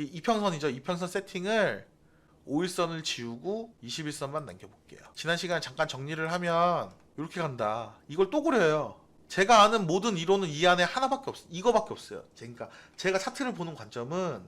이게 이평선이죠. 이평선 세팅을 5일선을 지우고 21선만 남겨볼게요. 지난 시간에 잠깐 정리를 하면 이렇게 간다. 이걸 또 그려요. 제가 아는 모든 이론은 이 안에 하나밖에 없어요. 이거밖에 없어요. 그러니까 제가 차트를 보는 관점은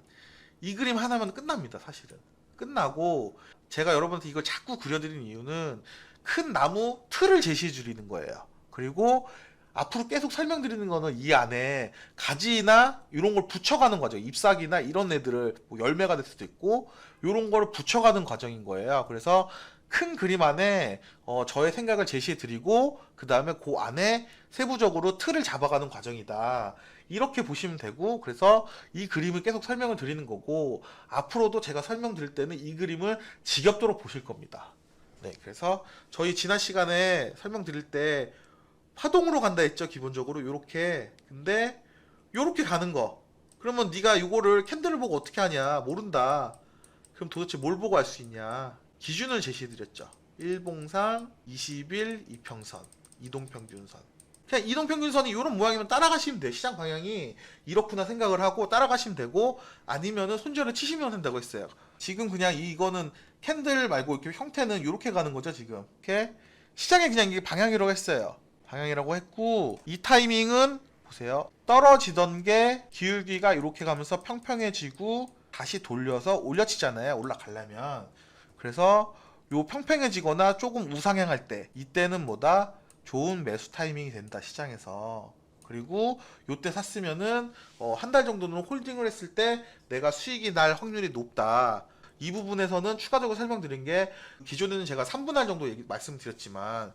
이 그림 하나면 끝납니다. 사실은 끝나고, 제가 여러분한테 이걸 자꾸 그려드리는 이유는 큰 나무 틀을 제시해 드리는 거예요. 그리고 앞으로 계속 설명드리는 거는 이 안에 가지나 이런 걸 붙여가는 과정, 잎사귀나 이런 애들을 뭐 열매가 될 수도 있고 이런 거를 붙여가는 과정인 거예요. 그래서 큰 그림 안에 저의 생각을 제시해 드리고 그 다음에 그 안에 세부적으로 틀을 잡아가는 과정이다, 이렇게 보시면 되고, 그래서 이 그림을 계속 설명을 드리는 거고, 앞으로도 제가 설명드릴 때는 이 그림을 지겹도록 보실 겁니다. 네, 그래서 저희 지난 시간에 설명드릴 때 파동으로 간다 했죠. 기본적으로 요렇게. 근데 요렇게 가는 거, 그러면 네가 이거를 캔들을 보고 어떻게 하냐, 모른다. 그럼 도대체 뭘 보고 알 수 있냐, 기준을 제시해 드렸죠. 일봉상, 20일 이평선, 이동평균선. 그냥 이동평균선이 이런 모양이면 따라가시면 돼. 시장 방향이 이렇구나 생각을 하고 따라가시면 되고, 아니면은 손절을 치시면 된다고 했어요. 지금 그냥 이거는 캔들 말고 이렇게 형태는 이렇게 가는 거죠. 지금 이렇게 시장에 그냥 이게 방향이라고 했어요. 방향이라고 했고, 이 타이밍은 보세요. 떨어지던 게 기울기가 이렇게 가면서 평평해지고 다시 돌려서 올려치잖아요. 올라가려면. 그래서 요 평평해지거나 조금 우상향할 때, 이때는 뭐다? 좋은 매수 타이밍이 된다, 시장에서. 그리고 요때 샀으면은 한 달 정도는 홀딩을 했을 때 내가 수익이 날 확률이 높다. 이 부분에서는 추가적으로 설명드린 게, 기존에는 제가 3분할 정도 말씀드렸지만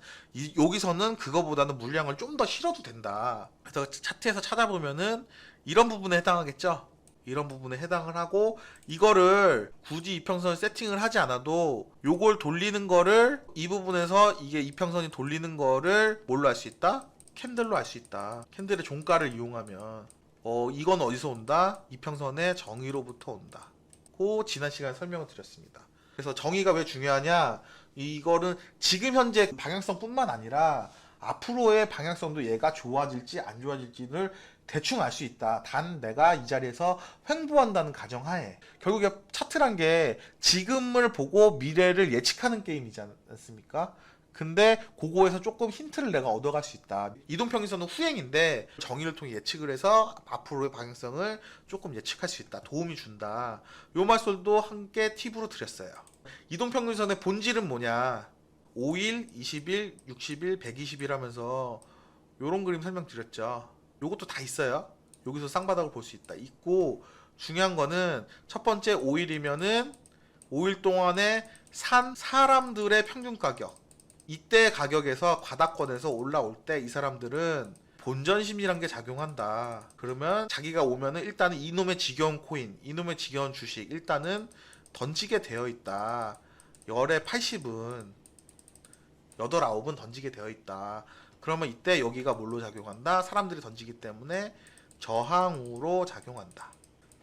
여기서는 그거보다는 물량을 좀 더 실어도 된다. 그래서 차트에서 찾아보면은 이런 부분에 해당하겠죠. 이런 부분에 해당을 하고, 이거를 굳이 이평선을 세팅을 하지 않아도 요걸 돌리는 거를, 이 부분에서 이게 이평선이 돌리는 거를 뭘로 알 수 있다? 캔들로 알 수 있다. 캔들의 종가를 이용하면 이건 어디서 온다? 이평선의 정의로부터 온다. 고 지난 시간에 설명을 드렸습니다. 그래서 정의가 왜 중요하냐, 이거는 지금 현재 방향성 뿐만 아니라 앞으로의 방향성도 얘가 좋아질지 안 좋아질지를 대충 알 수 있다. 단 내가 이 자리에서 횡보한다는 가정하에. 결국에 차트란 게 지금을 보고 미래를 예측하는 게임이지 않습니까? 근데 그거에서 조금 힌트를 내가 얻어갈 수 있다. 이동평균선은 후행인데 정의를 통해 예측을 해서 앞으로의 방향성을 조금 예측할 수 있다. 도움이 준다. 요 말씀도 함께 팁으로 드렸어요. 이동평균선의 본질은 뭐냐? 5일, 20일, 60일, 120일 하면서 요런 그림 설명드렸죠. 요것도 다 있어요. 여기서 쌍바닥을 볼 수 있다. 있고, 중요한 거는 첫 번째 5일이면은 5일 동안에 산 사람들의 평균 가격. 이때 가격에서 바닥권에서 올라올 때 이 사람들은 본전심리란 게 작용한다. 그러면 자기가 오면은 일단은 이놈의 지겨운 코인, 이놈의 지겨운 주식 일단은 던지게 되어 있다. 열의 80은 8, 9은 던지게 되어 있다. 그러면 이때 여기가 뭘로 작용한다? 사람들이 던지기 때문에 저항으로 작용한다.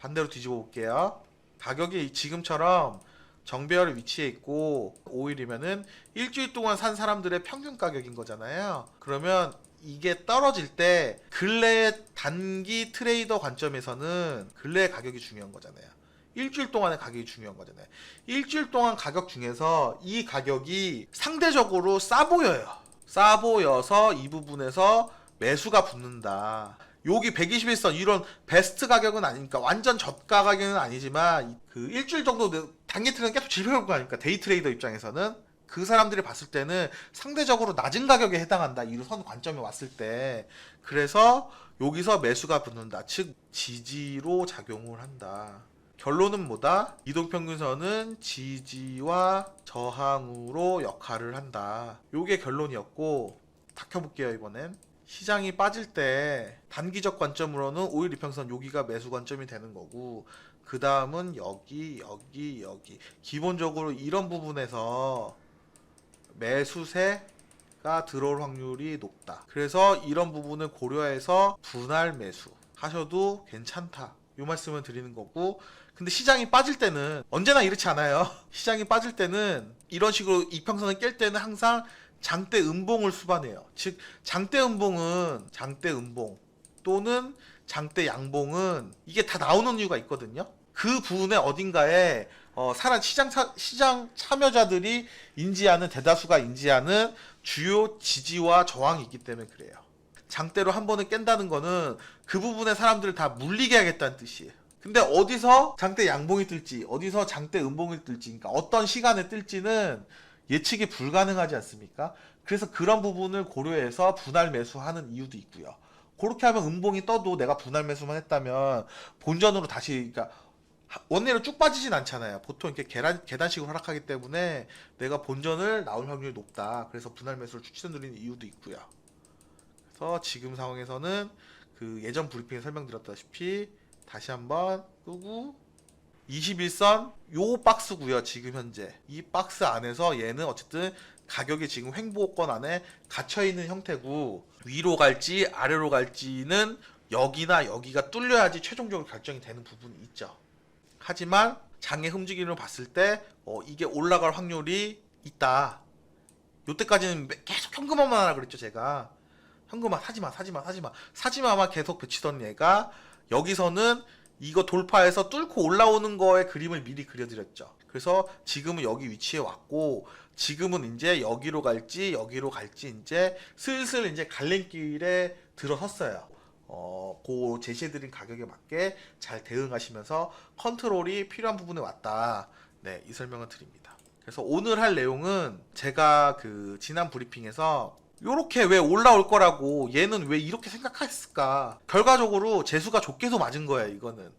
반대로 뒤집어 볼게요. 가격이 지금처럼 정배열 위치에 있고 5일이면은 일주일 동안 산 사람들의 평균 가격인 거잖아요. 그러면 이게 떨어질 때 근래의 단기 트레이더 관점에서는 근래의 가격이 중요한 거잖아요. 일주일 동안의 가격이 중요한 거잖아요. 일주일 동안 가격 중에서 이 가격이 상대적으로 싸 보여요. 싸 보여서 이 부분에서 매수가 붙는다. 여기 121선 이런 베스트 가격은 아니니까, 완전 저가 가격은 아니지만 그 일주일 정도 단기 트레이드는 계속 지켜볼 거 아닙니까? 데이 트레이더 입장에서는 그 사람들이 봤을 때는 상대적으로 낮은 가격에 해당한다. 이 선 관점에 왔을 때. 그래서 여기서 매수가 붙는다. 즉 지지로 작용을 한다. 결론은 뭐다? 이동평균선은 지지와 저항으로 역할을 한다. 요게 결론이었고, 다 켜볼게요. 이번엔 시장이 빠질 때 단기적 관점으로는 5일 이평선 여기가 매수 관점이 되는 거고, 그 다음은 여기. 기본적으로 이런 부분에서 매수세가 들어올 확률이 높다. 그래서 이런 부분을 고려해서 분할 매수 하셔도 괜찮다. 이 말씀을 드리는 거고, 근데 시장이 빠질 때는 언제나 이렇지 않아요. 시장이 빠질 때는 이런 식으로 이평선을 깰 때는 항상 장대 음봉을 수반해요. 즉 장대 음봉은 장대 음봉 또는 장대 양봉은 이게 다 나오는 이유가 있거든요. 그 부분에 어딘가에 시장 참여자들이 인지하는 대다수가 인지하는 주요 지지와 저항이 있기 때문에 그래요. 장대로 한 번을 깬다는 거는 그 부분의 사람들을 다 물리게 하겠다는 뜻이에요. 근데 어디서 장대 양봉이 뜰지, 어디서 장대 음봉이 뜰지, 그러니까 어떤 시간에 뜰지는 예측이 불가능하지 않습니까? 그래서 그런 부분을 고려해서 분할 매수하는 이유도 있고요. 그렇게 하면 음봉이 떠도 내가 분할 매수만 했다면 본전으로 다시, 그러니까 원내로 쭉 빠지진 않잖아요. 보통 이렇게 계단식으로 하락하기 때문에 내가 본전을 나올 확률이 높다. 그래서 분할 매수를 추천드리는 이유도 있고요. 그래서 지금 상황에서는 그 예전 브리핑에 설명드렸다시피 다시 한번 끄고 21선 요 박스고요. 지금 현재 이 박스 안에서 얘는 어쨌든 가격이 지금 횡보권 안에 갇혀있는 형태고, 위로 갈지 아래로 갈지는 여기나 여기가 뚫려야지 최종적으로 결정이 되는 부분이 있죠. 하지만 장의 움직임을 봤을 때 이게 올라갈 확률이 있다. 요때까지는 계속 현금화만 하라 그랬죠. 제가 현금화 사지마만 계속 그치던 얘가 여기서는 이거 돌파해서 뚫고 올라오는 거의 그림을 미리 그려드렸죠. 그래서 지금은 여기 위치에 왔고, 지금은 이제 여기로 갈지 이제 슬슬 이제 갈림길에 들어섰어요. 그 제시해드린 가격에 맞게 잘 대응하시면서 컨트롤이 필요한 부분에 왔다. 네, 이 설명을 드립니다. 그래서 오늘 할 내용은 제가 그 지난 브리핑에서 요렇게 왜 올라올 거라고, 얘는 왜 이렇게 생각했을까, 결과적으로 재수가 좋게도 맞은 거예요. 이거는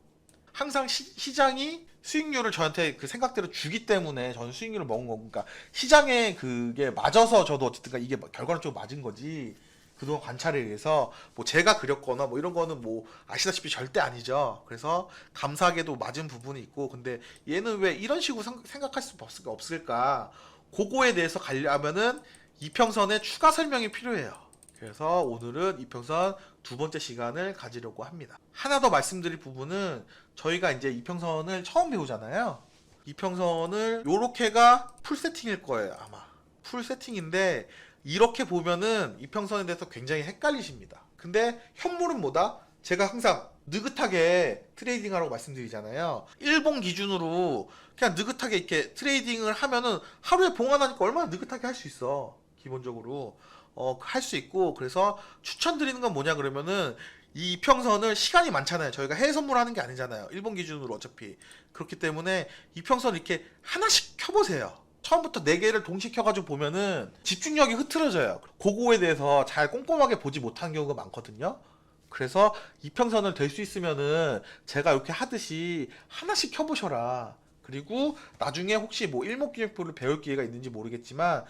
항상 시장이 수익률을 저한테 그 생각대로 주기 때문에 저는 수익률을 먹은 거고, 그러니까 시장에 그게 맞아서 저도 어쨌든 이게 결과적으로 맞은 거지, 그동안 관찰에 의해서 뭐 제가 그렸거나 뭐 이런 거는 뭐 아시다시피 절대 아니죠. 그래서 감사하게도 맞은 부분이 있고, 근데 얘는 왜 이런 식으로 생각할 수 없을까, 그거에 대해서 가려면은 이평선의 추가 설명이 필요해요. 그래서 오늘은 이평선 두 번째 시간을 가지려고 합니다. 하나 더 말씀드릴 부분은, 저희가 이제 이평선을 처음 배우잖아요. 이평선을 요렇게가 풀 세팅일 거예요. 아마 풀 세팅인데, 이렇게 보면은 이평선에 대해서 굉장히 헷갈리십니다. 근데 현물은 뭐다? 제가 항상 느긋하게 트레이딩 하라고 말씀드리잖아요. 일봉 기준으로 그냥 느긋하게 이렇게 트레이딩을 하면은 하루에 봉환하니까 얼마나 느긋하게 할 수 있어. 기본적으로 할 수 있고, 그래서 추천드리는 건 뭐냐 그러면은, 이 이평선을 시간이 많잖아요. 저희가 해외 선물하는 게 아니잖아요. 일본 기준으로 어차피. 그렇기 때문에 이평선을 이렇게 하나씩 켜보세요. 처음부터 4개를 동시에 켜가지고 보면은 집중력이 흐트러져요. 그거에 대해서 잘 꼼꼼하게 보지 못한 경우가 많거든요. 그래서 이평선을 될 수 있으면은 제가 이렇게 하듯이 하나씩 켜보셔라. 그리고 나중에 혹시 뭐 일목균형표를 배울 기회가 있는지 모르겠지만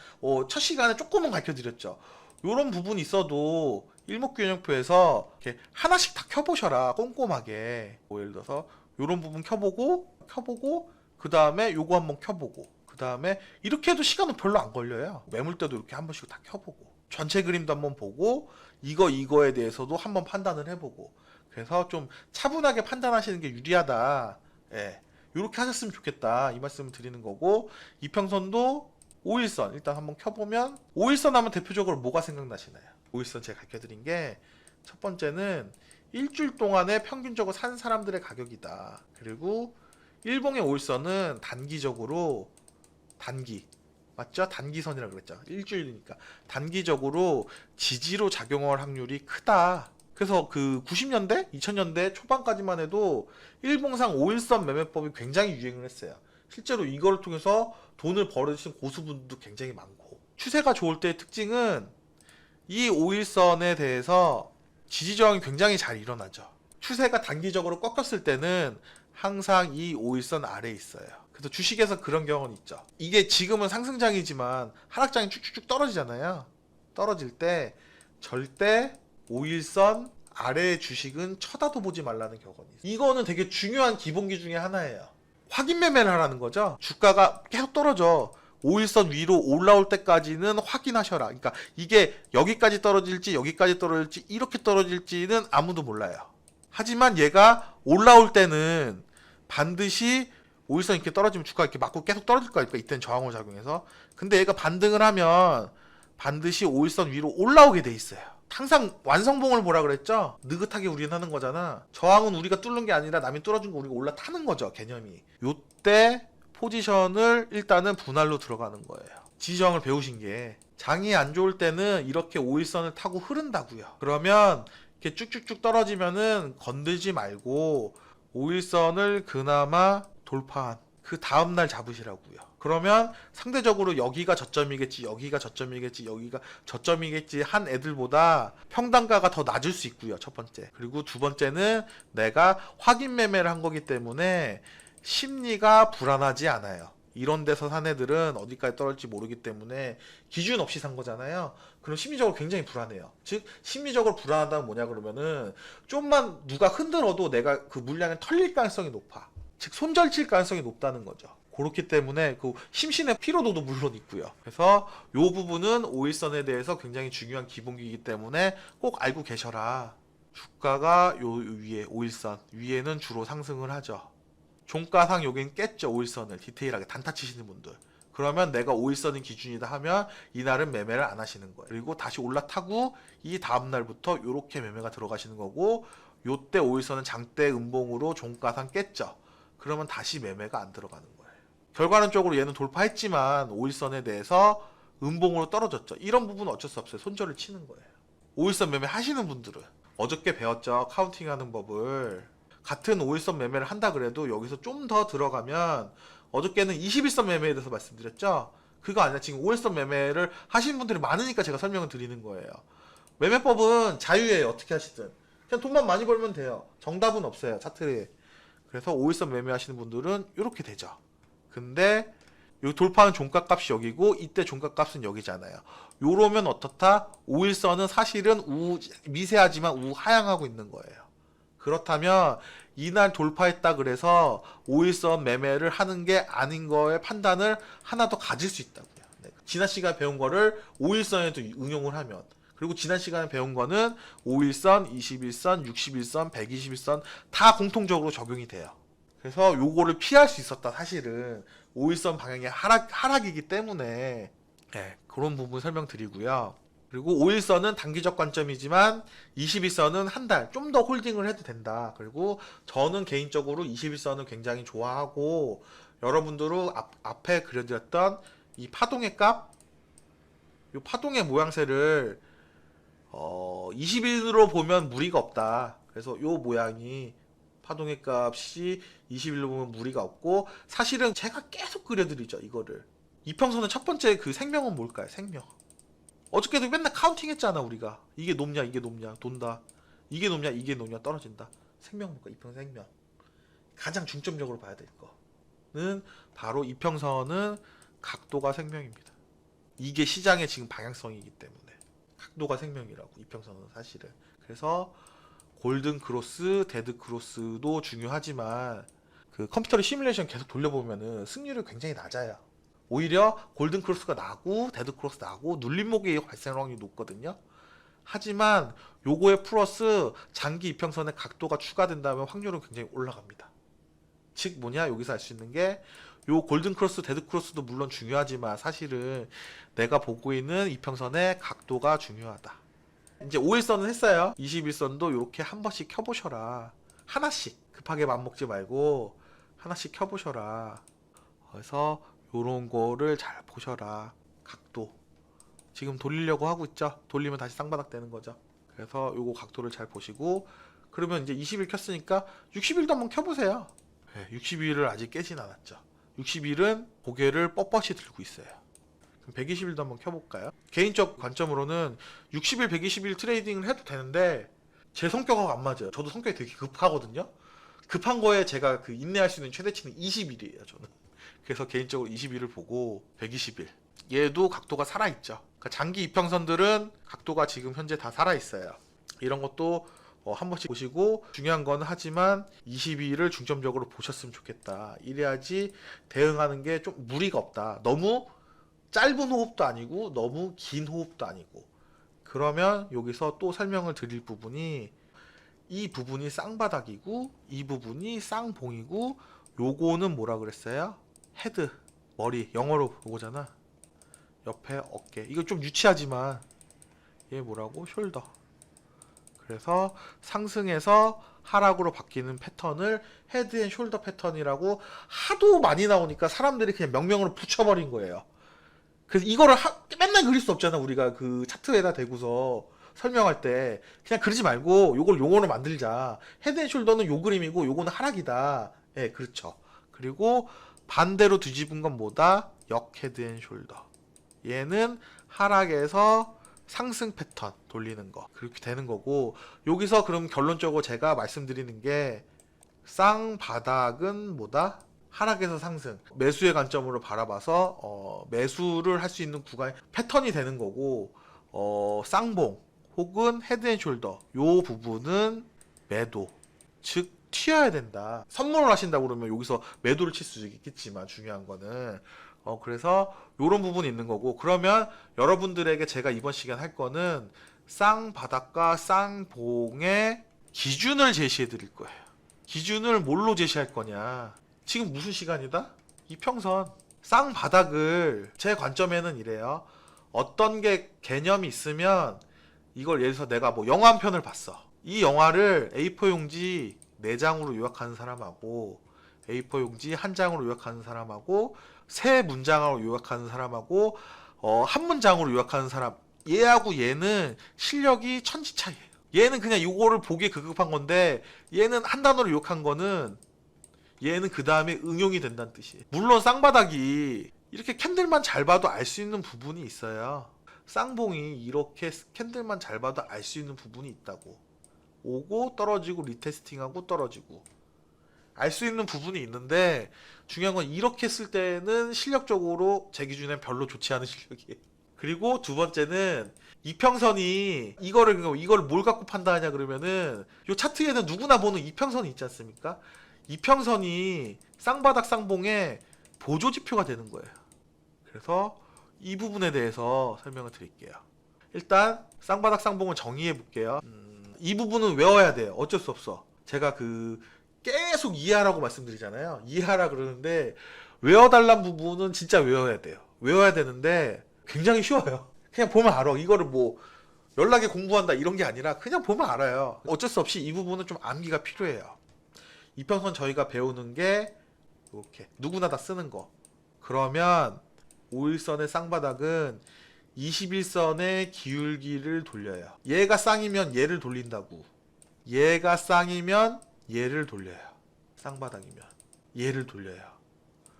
첫 시간에 조금은 가르쳐드렸죠. 요런 부분이 있어도 일목균형표에서 이렇게 하나씩 다 켜보셔라. 꼼꼼하게. 뭐 예를 들어서 요런 부분 켜보고 그 다음에 요거 한번 켜보고, 그 다음에 이렇게 해도 시간은 별로 안 걸려요. 매물대도 이렇게 한 번씩 다 켜보고, 전체 그림도 한번 보고, 이거에 대해서도 한번 판단을 해보고, 그래서 좀 차분하게 판단하시는 게 유리하다. 예. 이렇게 하셨으면 좋겠다, 이 말씀을 드리는 거고, 이평선도 5일선 일단 한번 켜보면, 5일선 하면 대표적으로 뭐가 생각나시나요? 5일선 제가 가르쳐드린 게, 첫 번째는 일주일 동안에 평균적으로 산 사람들의 가격이다. 그리고 일봉의 5일선은 단기적으로 맞죠? 단기선이라고 그랬죠. 일주일이니까 단기적으로 지지로 작용할 확률이 크다. 그래서 그 90년대, 2000년대 초반까지만 해도 일봉상 5일선 매매법이 굉장히 유행을 했어요. 실제로 이걸 통해서 돈을 벌어주신 고수분들도 굉장히 많고, 추세가 좋을 때의 특징은 이 5일선에 대해서 지지 저항이 굉장히 잘 일어나죠. 추세가 단기적으로 꺾였을 때는 항상 이 5일선 아래에 있어요. 그래서 주식에서 그런 경우는 있죠. 이게 지금은 상승장이지만 하락장이 쭉쭉쭉 떨어지잖아요. 떨어질 때 절대 5일선 아래의 주식은 쳐다도 보지 말라는 격언이 있어요. 이거는 되게 중요한 기본기 중에 하나예요. 확인 매매를 하라는 거죠. 주가가 계속 떨어져. 5일선 위로 올라올 때까지는 확인하셔라. 그러니까 이게 여기까지 떨어질지 이렇게 떨어질지는 아무도 몰라요. 하지만 얘가 올라올 때는 반드시 5일선 이렇게 떨어지면 주가가 이렇게 맞고 계속 떨어질 거니까, 이때는 저항으로 작용해서. 근데 얘가 반등을 하면 반드시 5일선 위로 올라오게 돼 있어요. 항상 완성봉을 보라 그랬죠? 느긋하게 우리는 하는 거잖아. 저항은 우리가 뚫는 게 아니라 남이 뚫어준 거 우리가 올라타는 거죠, 개념이. 요때 포지션을 일단은 분할로 들어가는 거예요. 지지저항을 배우신 게. 장이 안 좋을 때는 이렇게 5일선을 타고 흐른다고요. 그러면 이렇게 쭉쭉쭉 떨어지면은 건들지 말고 5일선을 그나마 돌파한 그 다음날 잡으시라고요. 그러면 상대적으로 여기가 저점이겠지, 여기가 저점이겠지, 여기가 저점이겠지 한 애들보다 평단가가 더 낮을 수 있고요. 첫 번째. 그리고 두 번째는 내가 확인 매매를 한 거기 때문에 심리가 불안하지 않아요. 이런 데서 산 애들은 어디까지 떨어질지 모르기 때문에 기준 없이 산 거잖아요. 그럼 심리적으로 굉장히 불안해요. 즉 심리적으로 불안하다는 뭐냐 그러면은 좀만 누가 흔들어도 내가 그 물량을 털릴 가능성이 높아. 즉 손절칠 가능성이 높다는 거죠. 그렇기 때문에 그 심신의 피로도도 물론 있고요. 그래서 요 부분은 5일선에 대해서 굉장히 중요한 기본기이기 때문에 꼭 알고 계셔라. 주가가 요 위에 5일선 위에는 주로 상승을 하죠. 종가상 여긴 깼죠. 5일선을 디테일하게 단타 치시는 분들. 그러면 내가 5일선이 기준이다 하면 이날은 매매를 안 하시는 거예요. 그리고 다시 올라타고 이 다음날부터 이렇게 매매가 들어가시는 거고 요때 5일선은 장대 음봉으로 종가상 깼죠. 그러면 다시 매매가 안 들어가는 거예요. 결과론적으로 얘는 돌파했지만 5일선에 대해서 음봉으로 떨어졌죠. 이런 부분은 어쩔 수 없어요. 손절을 치는 거예요. 5일선 매매 하시는 분들은 어저께 배웠죠. 카운팅하는 법을. 같은 5일선 매매를 한다 그래도 여기서 좀 더 들어가면 어저께는 21선 매매에 대해서 말씀드렸죠. 그거 아니라 지금 5일선 매매를 하시는 분들이 많으니까 제가 설명을 드리는 거예요. 매매법은 자유예요. 어떻게 하시든 그냥 돈만 많이 벌면 돼요. 정답은 없어요. 차트에. 그래서 5일선 매매하시는 분들은 이렇게 되죠. 근데 요 돌파는 종가값이 여기고 이때 종가값은 여기잖아요. 요러면 어떻다? 5일선은 사실은 미세하지만 우하향하고 있는 거예요. 그렇다면 이날 돌파했다 그래서 5일선 매매를 하는 게 아닌 거에 판단을 하나 더 가질 수 있다고요. 네. 지난 시간에 배운 거를 5일선에도 응용을 하면 그리고 지난 시간에 배운 거는 5일선, 21선, 61선, 121선 다 공통적으로 적용이 돼요. 그래서 요거를 피할 수 있었다. 사실은 5일선 방향의 하락이기 때문에 네, 그런 부분 설명드리고요. 그리고 5일선은 단기적 관점이지만 21선은 한 달 좀 더 홀딩을 해도 된다. 그리고 저는 개인적으로 21선을 굉장히 좋아하고 여러분들은 앞에 그려드렸던 이 파동의 값, 이 파동의 모양새를 20일로 보면 무리가 없다. 그래서 이 모양이 파동의 값이 21로 보면 무리가 없고 사실은 제가 계속 그려드리죠. 이거를. 이평선은 첫 번째 그 생명은 뭘까요? 생명. 어저께도 맨날 카운팅 했잖아 우리가. 이게 높냐 이게 높냐 돈다. 이게 높냐 이게 높냐 떨어진다. 생명 볼까? 이평선 생명. 가장 중점적으로 봐야 될 거는 바로 이평선은 각도가 생명입니다. 이게 시장의 지금 방향성이기 때문에 각도가 생명이라고 이평선은 사실은. 그래서 골든 크로스, 데드 크로스도 중요하지만 그 컴퓨터를 시뮬레이션 계속 돌려보면은 승률이 굉장히 낮아요. 오히려 골든 크로스가 나고 데드 크로스 나고 눌림목이 발생할 확률이 높거든요. 하지만 요거에 플러스 장기 이평선의 각도가 추가된다면 확률은 굉장히 올라갑니다. 즉 뭐냐 여기서 알 수 있는 게 요 골든 크로스 데드 크로스도 물론 중요하지만 사실은 내가 보고 있는 이평선의 각도가 중요하다. 이제 5일선은 했어요. 21선도 이렇게 한 번씩 켜보셔라. 하나씩 급하게 맘먹지 말고 하나씩 켜보셔라. 그래서 요런 거를 잘 보셔라. 각도 지금 돌리려고 하고 있죠. 돌리면 다시 쌍바닥 되는 거죠. 그래서 요거 각도를 잘 보시고 그러면 이제 20일 켰으니까 60일도 한번 켜보세요. 네, 60일을 아직 깨진 않았죠. 60일은 고개를 뻣뻣이 들고 있어요. 그럼 120일도 한번 켜볼까요? 개인적 관점으로는 60일, 120일 트레이딩을 해도 되는데 제 성격하고 안 맞아요. 저도 성격이 되게 급하거든요. 급한 거에 제가 그 인내할 수 있는 최대치는 20일이에요. 저는. 그래서 개인적으로 20일을 보고 120일. 얘도 각도가 살아있죠. 그러니까 장기 이평선들은 각도가 지금 현재 다 살아있어요. 이런 것도 한 번씩 보시고 중요한 건 하지만 22일을 중점적으로 보셨으면 좋겠다. 이래야지 대응하는 게 좀 무리가 없다. 너무 짧은 호흡도 아니고 너무 긴 호흡도 아니고 그러면 여기서 또 설명을 드릴 부분이 이 부분이 쌍바닥이고 이 부분이 쌍봉이고 요거는 뭐라 그랬어요? 헤드, 머리, 영어로 요거잖아. 옆에 어깨. 이거 좀 유치하지만 얘 뭐라고? 숄더. 그래서 상승해서 하락으로 바뀌는 패턴을 헤드 앤 숄더 패턴이라고 하도 많이 나오니까 사람들이 그냥 명명으로 붙여버린 거예요. 그래서 이거를 맨날 그릴 수 없잖아. 우리가 그 차트에다 대고서 설명할 때 그냥 그러지 말고 요걸 용어로 만들자. 헤드 앤 숄더는 요 그림이고 요거는 하락이다. 예, 그렇죠. 그리고 반대로 뒤집은 건 뭐다? 역 헤드 앤 숄더. 얘는 하락에서 상승 패턴 돌리는 거. 그렇게 되는 거고, 여기서 그럼 결론적으로 제가 말씀드리는 게 쌍바닥은 뭐다? 하락에서 상승. 매수의 관점으로 바라봐서 매수를 할 수 있는 구간 패턴이 되는 거고, 쌍봉 혹은 헤드앤숄더 요 부분은 매도. 즉 튀어야 된다. 선물을 하신다고 그러면 여기서 매도를 칠 수 있겠지만 중요한 거는 그래서 요런 부분이 있는 거고, 그러면 여러분들에게 제가 이번 시간 할 거는 쌍바닥과 쌍봉의 기준을 제시해 드릴 거예요. 기준을 뭘로 제시할 거냐. 지금 무슨 시간이다? 이평선. 쌍바닥을 제 관점에는 이래요. 어떤 게 개념이 있으면 이걸 예를 들어서 내가 뭐 영화 한 편을 봤어. 이 영화를 A4 용지 4장으로 요약하는 사람하고 A4 용지 1장으로 요약하는 사람하고 3문장으로 요약하는 사람하고 한 문장으로 요약하는 사람, 얘하고 얘는 실력이 천지 차이예요. 얘는 그냥 요거를 보기에 급급한 건데 얘는 한 단어로 요약한 거는 얘는 그 다음에 응용이 된다는 뜻이에요. 물론 쌍바닥이 이렇게 캔들만 잘 봐도 알 수 있는 부분이 있어요. 쌍봉이 이렇게 캔들만 잘 봐도 알 수 있는 부분이 있다고. 오고 떨어지고 리테스팅하고 떨어지고 알 수 있는 부분이 있는데, 중요한 건 이렇게 쓸 때는 실력적으로 제 기준엔 별로 좋지 않은 실력이에요. 그리고 두 번째는 이평선이 이걸 뭘 갖고 판단하냐 그러면은 요 차트에는 누구나 보는 이평선이 있지 않습니까? 이평선이 쌍바닥 쌍봉의 보조 지표가 되는 거예요. 그래서 이 부분에 대해서 설명을 드릴게요. 일단 쌍바닥 쌍봉을 정의해 볼게요. 이 부분은 외워야 돼요. 어쩔 수 없어. 제가 계속 이해하라고 말씀드리잖아요. 이해하라 그러는데 외워달란 부분은 진짜 외워야 돼요. 외워야 되는데 굉장히 쉬워요. 그냥 보면 알아. 이거를 뭐 연락에 공부한다 이런 게 아니라 그냥 보면 알아요. 어쩔 수 없이 이 부분은 좀 암기가 필요해요. 이평선 저희가 배우는 게 이렇게 누구나 다 쓰는 거. 그러면 5일선의 쌍바닥은 21선의 기울기를 돌려요. 얘가 쌍이면 얘를 돌린다고. 얘가 쌍이면 얘를 돌려요. 쌍바닥이면 얘를 돌려요.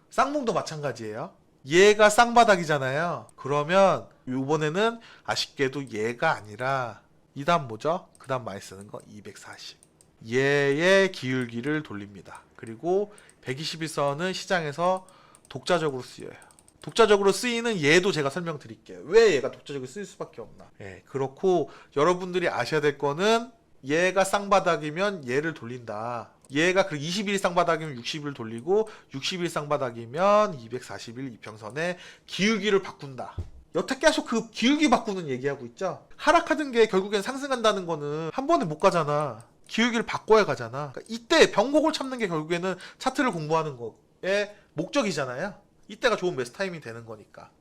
쌍봉도 마찬가지예요. 얘가 쌍바닥이잖아요. 그러면 이번에는 아쉽게도 얘가 아니라 이 다음 뭐죠? 그 다음 많이 쓰는 거 240. 얘의 기울기를 돌립니다. 그리고 121선은 시장에서 독자적으로 쓰여요. 독자적으로 쓰이는 얘도 제가 설명드릴게요. 왜 얘가 독자적으로 쓰일 수밖에 없나. 예, 그렇고 여러분들이 아셔야 될 거는 얘가 쌍바닥이면 얘를 돌린다. 얘가 21 쌍바닥이면 60을 돌리고 61 쌍바닥이면 241 이평선의 기울기를 바꾼다. 여태 계속 그 기울기 바꾸는 얘기하고 있죠. 하락하던 게 결국엔 상승한다는 거는 한 번에 못 가잖아. 기울기를 바꿔야 가잖아. 그러니까 이때 변곡을 참는 게 결국에는 차트를 공부하는 거의 목적이잖아요. 이때가 좋은 매수 타이밍이 되는 거니까.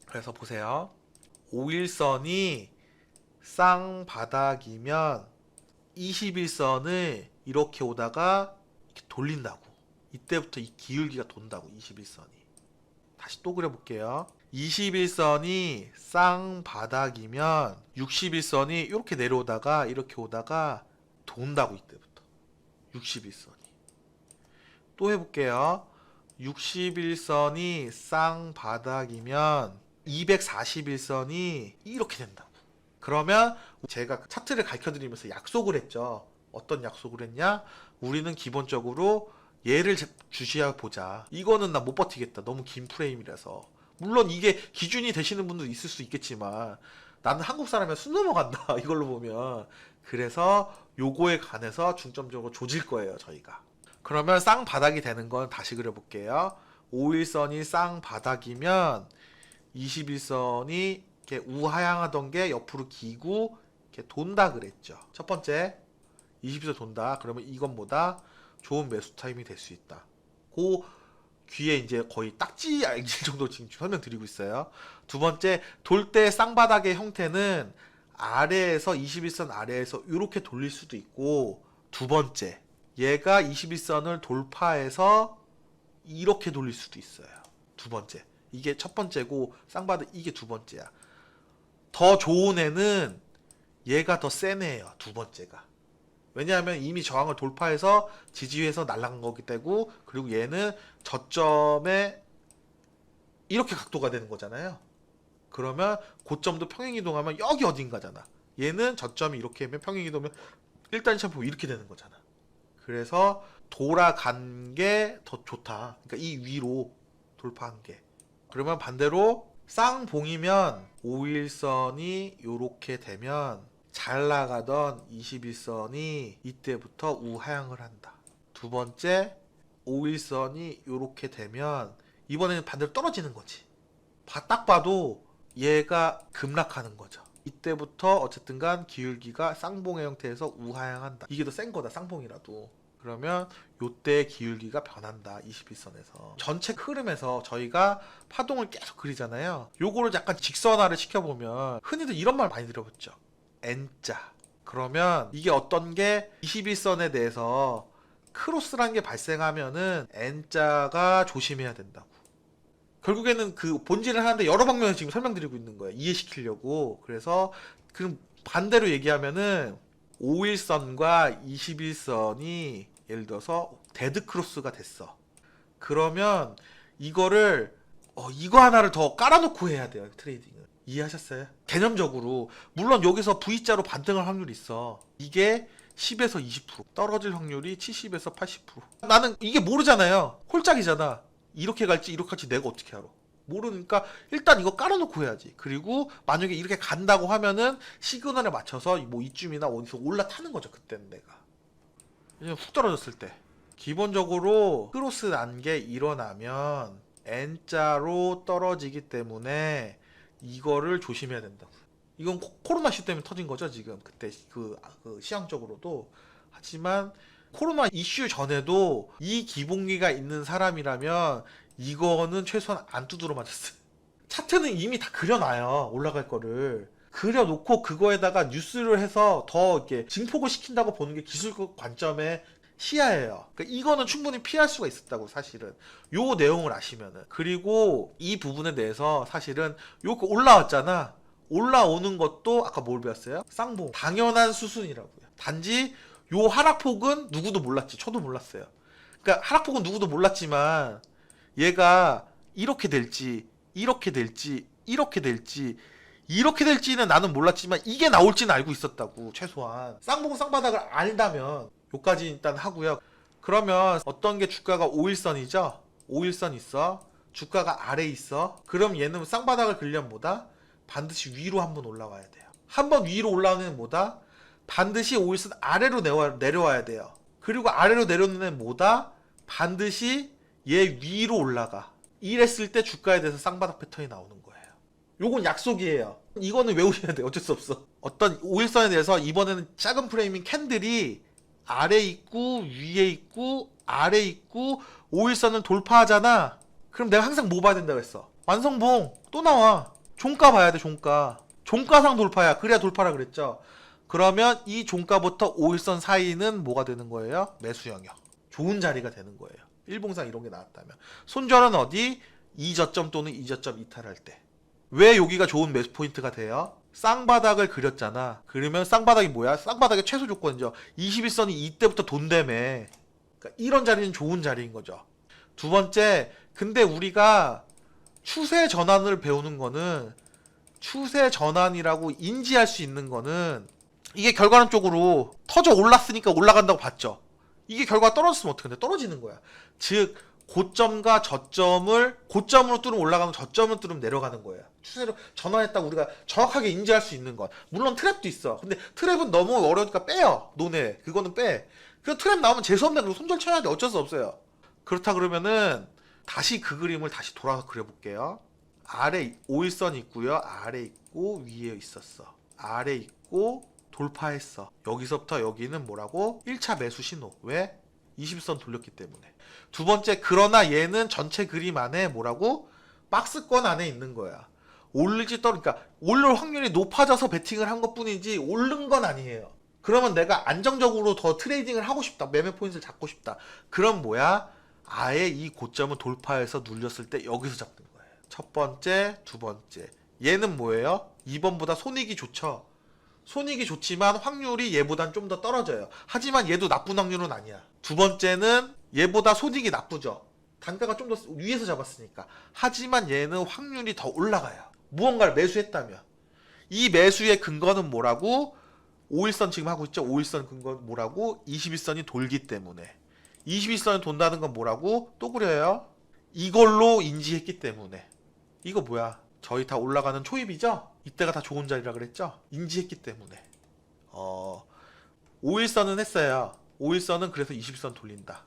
그래서 보세요. 5일선이 쌍바닥이면 21선을 이렇게 오다가 이렇게 돌린다고. 이때부터 이 기울기가 돈다고. 21선이. 다시 또 그려볼게요. 21선이 쌍바닥이면 61선이 이렇게 내려오다가 이렇게 오다가 돈다고. 이때부터 61선이. 또 해볼게요. 61선이 쌍바닥이면 241선이 이렇게 된다고. 그러면 제가 차트를 가르쳐드리면서 약속을 했죠. 어떤 약속을 했냐? 우리는 기본적으로 얘를 주시해 보자. 이거는 나 못 버티겠다. 너무 긴 프레임이라서. 물론 이게 기준이 되시는 분도 있을 수 있겠지만 나는 한국 사람이라 순 넘어간다. 이걸로 보면. 그래서 요거에 관해서 중점적으로 조질 거예요. 저희가. 그러면 쌍바닥이 되는 건 다시 그려볼게요. 5일선이 쌍바닥이면 21선이 이렇게 우하향하던 게 옆으로 기고 이렇게 돈다 그랬죠. 첫 번째 20선 돈다. 그러면 이건 뭐다? 좋은 매수 타임이 될 수 있다. 그 귀에 이제 거의 딱지 알길 정도 지금 설명드리고 있어요. 두 번째, 돌 때 쌍바닥의 형태는 아래에서 21선 아래에서 이렇게 돌릴 수도 있고, 두 번째 얘가 21선을 돌파해서 이렇게 돌릴 수도 있어요. 두 번째. 이게 첫 번째고 쌍바닥 이게 두 번째야. 더 좋은 애는 얘가 더 센 애예요. 두 번째가. 왜냐하면 이미 저항을 돌파해서 지지해서 날아간 거기 때문에, 그리고 얘는 저점에 이렇게 각도가 되는 거잖아요. 그러면 고점도 평행이동하면 여기 어딘가잖아. 얘는 저점이 이렇게 하면 평행이동하면 일단 샴푸 이렇게 되는 거잖아. 그래서 돌아간 게 더 좋다. 그러니까 이 위로 돌파한 게. 그러면 반대로 쌍봉이면 5일선이 요렇게 되면 잘 나가던 21선이 이때부터 우하향을 한다. 두 번째 5일선이 요렇게 되면 이번에는 반대로 떨어지는 거지. 딱 봐도 얘가 급락하는 거죠. 이때부터 어쨌든 간 기울기가 쌍봉의 형태에서 우하향한다. 이게 더 센 거다, 쌍봉이라도. 그러면 요때 기울기가 변한다. 21선에서. 전체 흐름에서 저희가 파동을 계속 그리잖아요. 요거를 약간 직선화를 시켜보면 흔히들 이런 말 많이 들어봤죠. N자. 그러면 이게 어떤 게 21선에 대해서 크로스라는 게 발생하면은 N자가 조심해야 된다고. 결국에는 그 본질을 하는데 여러 방면에서 지금 설명드리고 있는 거예요. 이해시키려고. 그래서 그럼 반대로 얘기하면은 5일선과 21선이 예를 들어서 데드크로스가 됐어. 그러면 이거를 이거 하나를 더 깔아놓고 해야 돼요. 트레이딩을. 이해하셨어요? 개념적으로 물론 여기서 V자로 반등할 확률이 있어. 이게 10에서 20%, 떨어질 확률이 70에서 80%. 나는 이게 모르잖아요. 홀짝이잖아. 이렇게 갈지 이렇게 갈지 내가 어떻게 알아? 모르니까 일단 이거 깔아놓고 해야지. 그리고 만약에 이렇게 간다고 하면은 시그널에 맞춰서 뭐 이쯤이나 어디서 올라타는 거죠. 그때는 내가 그냥 훅 떨어졌을 때. 기본적으로 크로스 난 게 일어나면 N자로 떨어지기 때문에 이거를 조심해야 된다고. 이건 코로나 이슈 때문에 터진 거죠. 지금 그때 그 시장적으로도. 하지만 코로나 이슈 전에도 이 기본기가 있는 사람이라면 이거는 최소한 안 두드러 맞았어요. 차트는 이미 다 그려놔요. 올라갈 거를. 그려놓고 그거에다가 뉴스를 해서 더 이렇게 증폭을 시킨다고 보는 게 기술적 관점의 시야예요. 그러니까 이거는 충분히 피할 수가 있었다고 사실은. 요 내용을 아시면은. 그리고 이 부분에 대해서 사실은 요거 올라왔잖아. 올라오는 것도 아까 뭘 배웠어요? 쌍봉. 당연한 수순이라고요. 단지 요 하락폭은 누구도 몰랐지. 저도 몰랐어요. 그러니까 하락폭은 누구도 몰랐지만 얘가 이렇게 될지 이렇게 될지 이렇게 될지 이렇게 될지는 나는 몰랐지만 이게 나올지는 알고 있었다고. 최소한 쌍봉 쌍바닥을 알다면 요까지 일단 하고요. 그러면 어떤 게 주가가 5일선이죠? 5일선 있어. 주가가 아래 있어. 그럼 얘는 쌍바닥을 그리려면 뭐다? 반드시 위로 한번 올라와야 돼요. 한번 위로 올라오는 뭐다? 반드시 5일선 아래로 내려와야 돼요. 그리고 아래로 내려오는 애는 뭐다? 반드시 얘 위로 올라가. 이랬을 때 주가에 대해서 쌍바닥 패턴이 나오는 거예요. 요건 약속이에요. 이거는 외우셔야 돼요. 어쩔 수 없어. 어떤 5일선에 대해서 이번에는 작은 프레임인 캔들이 아래 있고 위에 있고 아래 있고 5일선을 돌파하잖아. 그럼 내가 항상 뭐 봐야 된다고 했어? 완성봉 또 나와. 종가 봐야 돼. 종가상 돌파야. 그래야 돌파라 그랬죠. 그러면 이 종가부터 5일선 사이는 뭐가 되는 거예요? 매수 영역. 좋은 자리가 되는 거예요. 일봉상 이런 게 나왔다면. 손절은 어디? 이저점 또는 이저점 이탈할 때. 왜 여기가 좋은 매수 포인트가 돼요? 쌍바닥을 그렸잖아. 그러면 쌍바닥이 뭐야? 쌍바닥의 최소 조건이죠. 21선이 이때부터 돈다며. 그러니까 이런 자리는 좋은 자리인 거죠. 두 번째, 근데 우리가 추세 전환을 배우는 거는, 추세 전환이라고 인지할 수 있는 거는 이게 결과론적으로 터져 올랐으니까 올라간다고 봤죠. 이게 결과가 떨어졌으면 어떻게 돼? 떨어지는 거야. 즉 고점과 고점으로 뚫으면 올라가면 저점을 뚫으면 내려가는 거예요. 추세로 전환했다고 우리가 정확하게 인지할 수 있는 것. 물론 트랩도 있어. 근데 트랩은 너무 어려우니까 빼요. 논에. 그거는 빼. 그 트랩 나오면 재수없네. 그리고 손절 쳐야 돼. 어쩔 수 없어요. 그렇다 그러면은 다시 그 그림을 다시 돌아서 그려볼게요. 아래 5일선 있고요. 아래 있고 위에 있었어. 아래 있고 돌파했어. 여기서부터 여기는 뭐라고? 1차 매수 신호. 왜? 20선 돌렸기 때문에. 두 번째, 그러나 얘는 전체 그림 안에 뭐라고? 박스권 안에 있는 거야. 오를지 그러니까 오를 확률이 높아져서 베팅을 한 것뿐이지 오른 건 아니에요. 그러면 내가 안정적으로 더 트레이딩을 하고 싶다. 매매 포인트를 잡고 싶다. 그럼 뭐야? 아예 이 고점을 돌파해서 눌렸을 때 여기서 잡는 거예요. 첫 번째, 두 번째. 얘는 뭐예요? 2번보다 손익이 좋죠. 손익이 좋지만 확률이 얘보단 좀 더 떨어져요. 하지만 얘도 나쁜 확률은 아니야. 두 번째는 얘보다 손익이 나쁘죠. 단가가 좀 더 위에서 잡았으니까. 하지만 얘는 확률이 더 올라가요. 무언가를 매수했다면. 이 매수의 근거는 뭐라고? 5일선 지금 하고 있죠. 5일선 근거 뭐라고? 21선이 돌기 때문에. 21선이 돈다는 건 뭐라고? 또 그래요. 이걸로 인지했기 때문에. 이거 뭐야? 저희 다 올라가는 초입이죠? 이때가 다 좋은 자리라 그랬죠? 인지했기 때문에. 5일선은 했어요. 5일선은 그래서 21선 돌린다.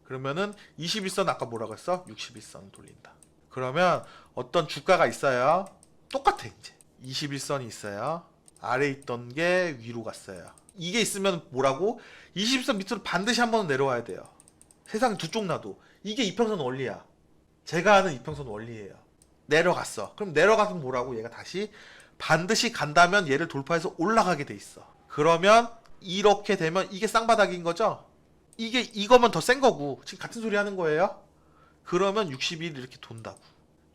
그러면은 21선 아까 뭐라고 했어? 61선 돌린다. 그러면 어떤 주가가 있어요. 똑같아 이제. 21선이 있어요. 아래 있던 게 위로 갔어요. 이게 있으면 뭐라고? 21선 밑으로 반드시 한 번은 내려와야 돼요. 세상 두 쪽 나도. 이게 이평선 원리야. 제가 아는 이평선 원리예요. 내려갔어. 그럼 내려가면 뭐라고? 얘가 다시 반드시 간다면 얘를 돌파해서 올라가게 돼 있어. 그러면 이렇게 되면 이게 쌍바닥인 거죠? 이게 이거면 더 센 거고 지금 같은 소리 하는 거예요? 그러면 60일 이렇게 돈다고.